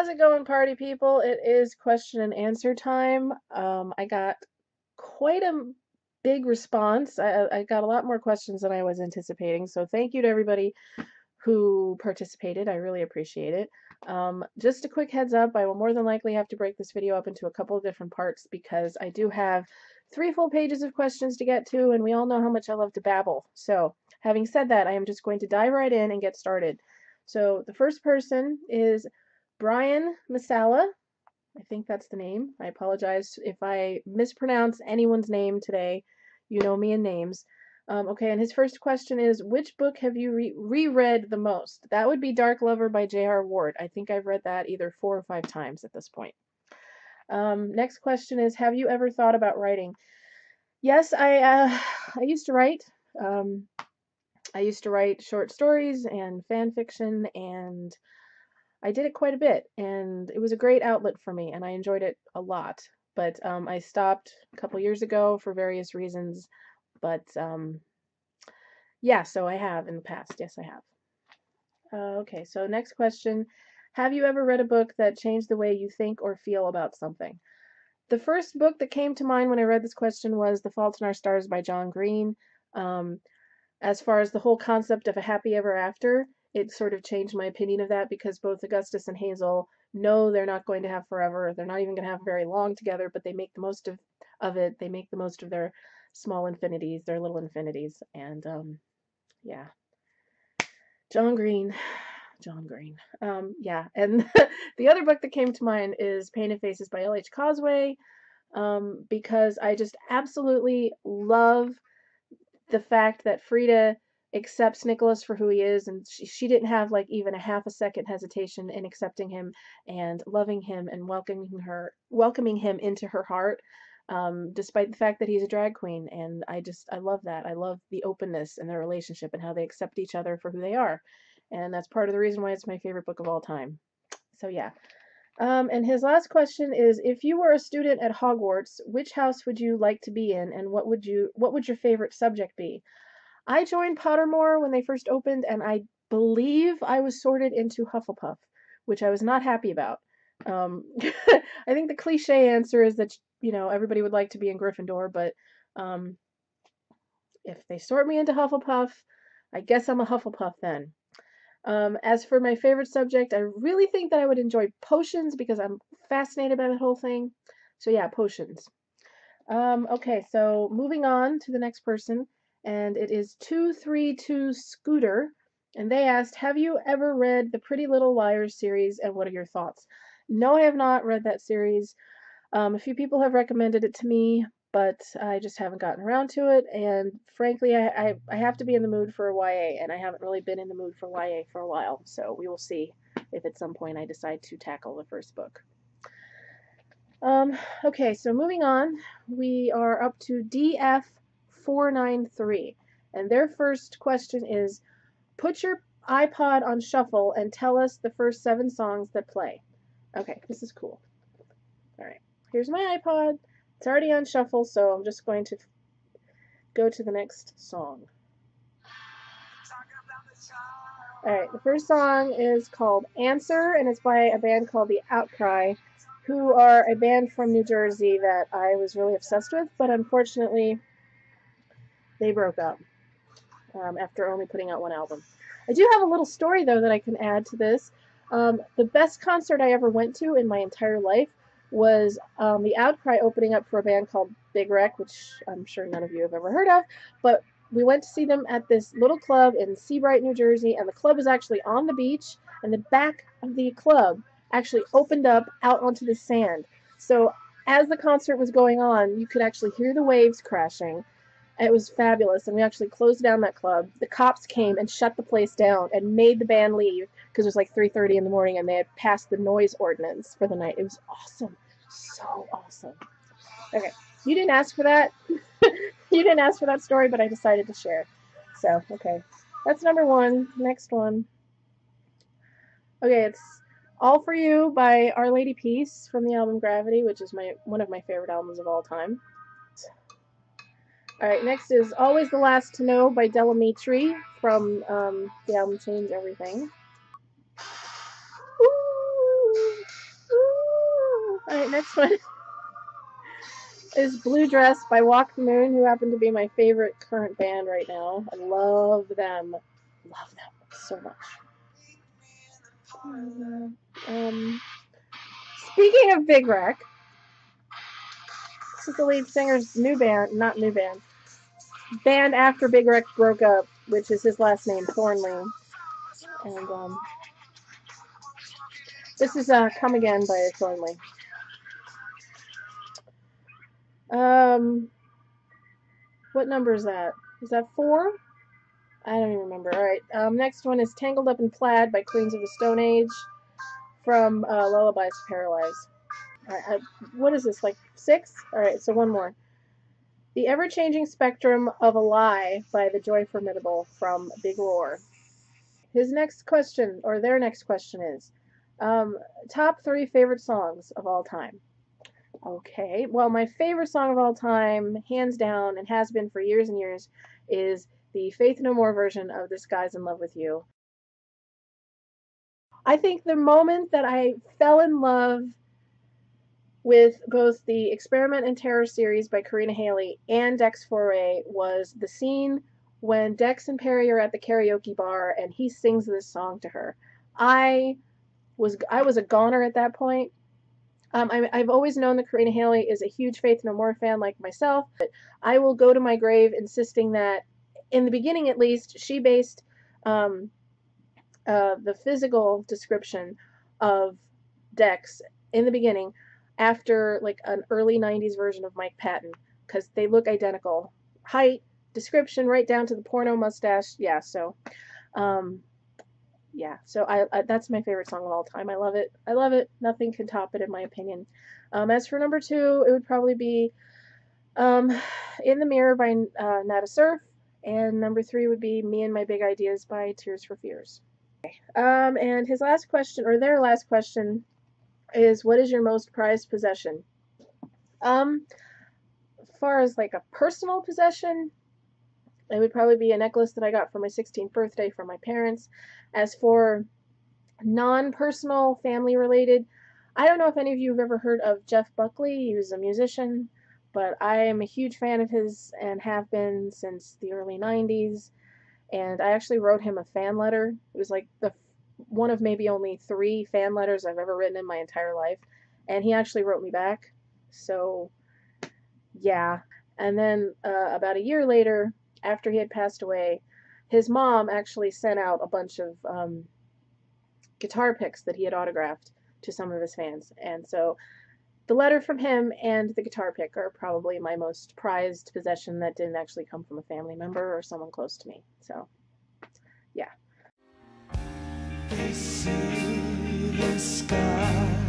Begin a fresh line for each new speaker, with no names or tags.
How's it going, party people? It is question and answer time. I got quite a big response. I got a lot more questions than I was anticipating, so thank you to everybody who participated. I really appreciate it. Just a quick heads up, I will more than likely have to break this video up into a couple of different parts because I do have 3 full pages of questions to get to, and we all know how much I love to babble. So, having said that, I am just going to dive right in and get started. So, the first person is Brian Masala. I think that's the name. I apologize if I mispronounce anyone's name today. You know me and names. Okay, and his first question is, which book have you reread the most? That would be Dark Lover by J.R. Ward. I think I've read that either 4 or 5 times at this point. Next question is, have you ever thought about writing? Yes, I used to write. Um, I used to write short stories and fan fiction, and I did it quite a bit, and it was a great outlet for me, and I enjoyed it a lot. But I stopped a couple years ago for various reasons. But yeah, so I have in the past. Yes, I have. Okay, so next question. Have you ever read a book that changed the way you think or feel about something? The first book that came to mind when I read this question was The Fault in Our Stars by John Green. Um, as far as the whole concept of a happy ever after, it sort of changed my opinion of that because both Augustus and Hazel know they're not going to have forever. They're not even going to have very long together, but they make the most of it. They make the most of their small infinities, their little infinities. And yeah, John Green. John Green. Yeah, and the other book that came to mind is Painted Faces by L.H. Causeway, because I just absolutely love the fact that Frida accepts Nicholas for who he is, and she didn't have like even a half a second hesitation in accepting him and loving him and welcoming him into her heart, despite the fact that he's a drag queen. And I love that. I love the openness in their relationship and how they accept each other for who they are, and that's part of the reason why it's my favorite book of all time. So yeah. And his last question is, if you were a student at Hogwarts, which house would you like to be in, and what would your favorite subject be? I joined Pottermore when they first opened, and I believe I was sorted into Hufflepuff, which I was not happy about. I think the cliche answer is that, everybody would like to be in Gryffindor, but um, if they sort me into Hufflepuff, I guess I'm a Hufflepuff then. As for my favorite subject, I really think that I would enjoy potions because I'm fascinated by the whole thing. So yeah, potions. Okay, so moving on to the next person, and it is 232 Scooter, and they asked, have you ever read the Pretty Little Liars series, and what are your thoughts? No, I have not read that series. A few people have recommended it to me, but I just haven't gotten around to it, and frankly, I have to be in the mood for a YA, and I haven't really been in the mood for YA for a while, so we will see if at some point I decide to tackle the first book. Okay, so moving on, we are up to DF493, and their first question is, put your iPod on shuffle and tell us the first 7 songs that play. Okay, this is cool. Alright, here's my iPod. It's already on shuffle, so I'm just going to go to the next song. Alright, the first song is called Answer, and it's by a band called The Outcry, who are a band from New Jersey that I was really obsessed with, but unfortunately they broke up after only putting out 1 album. I do have a little story, though, that I can add to this. The best concert I ever went to in my entire life was The Outcry opening up for a band called Big Wreck, which I'm sure none of you have ever heard of, but we went to see them at this little club in Seabright, New Jersey, and the club was actually on the beach, and the back of the club actually opened up out onto the sand. So as the concert was going on, you could actually hear the waves crashing. It was fabulous, and we actually closed down that club. The cops came and shut the place down and made the band leave because it was like 3:30 in the morning, and they had passed the noise ordinance for the night. It was awesome. So awesome. Okay, you didn't ask for that. You didn't ask for that story, but I decided to share. So, okay. That's number 1. Next one. Okay, it's All For You by Our Lady Peace from the album Gravity, which is one of my favorite albums of all time. Alright, next is Always the Last to Know by Del Amitri from the album Change Everything. Woo! Alright, next one is Blue Dress by Walk the Moon, who happen to be my favorite current band right now. I love them. Love them so much. Speaking of Big Wreck, this is the lead singer's new band, not new band, band after Big Wreck broke up, which is his last name, Thornley. And this is Come Again by Thornley. What number is that? Is that 4? I don't even remember. Alright, next one is Tangled Up in Plaid by Queens of the Stone Age from Lullabies to Paralyze. Alright, what is this, like 6? Alright, so one more. The Ever-Changing Spectrum of a Lie by The Joy Formidable from Big Roar. His next question, or their next question is, top 3 favorite songs of all time. Okay, well, my favorite song of all time, hands down, and has been for years and years, is the Faith No More version of This Guy's in Love with You. I think the moment that I fell in love with both the Experiment and Terror series by Karina Haley and Dex Foray was the scene when Dex and Perry are at the karaoke bar and he sings this song to her. I was a goner at that point. I've always known that Karina Haley is a huge Faith No More fan like myself, but I will go to my grave insisting that, in the beginning at least, she based the physical description of Dex in the beginning after like an early 90s version of Mike Patton, because they look identical. Height, description, right down to the porno mustache. Yeah, so yeah, so I that's my favorite song of all time. I love it. I love it. Nothing can top it, in my opinion. As for number 2, it would probably be In the Mirror by Nada Surf, and number 3 would be Me and My Big Ideas by Tears for Fears. And his last question, or their last question, is what is your most prized possession? As far as like a personal possession, it would probably be a necklace that I got for my 16th birthday from my parents. As for non-personal, family-related, I don't know if any of you have ever heard of Jeff Buckley. He was a musician, but I am a huge fan of his and have been since the early 90s. And I actually wrote him a fan letter. It was like one of maybe only 3 fan letters I've ever written in my entire life. And he actually wrote me back. So, yeah. And then about a year later, after he had passed away, his mom actually sent out a bunch of guitar picks that he had autographed to some of his fans. And so the letter from him and the guitar pick are probably my most prized possession that didn't actually come from a family member or someone close to me. So, yeah. They see the sky.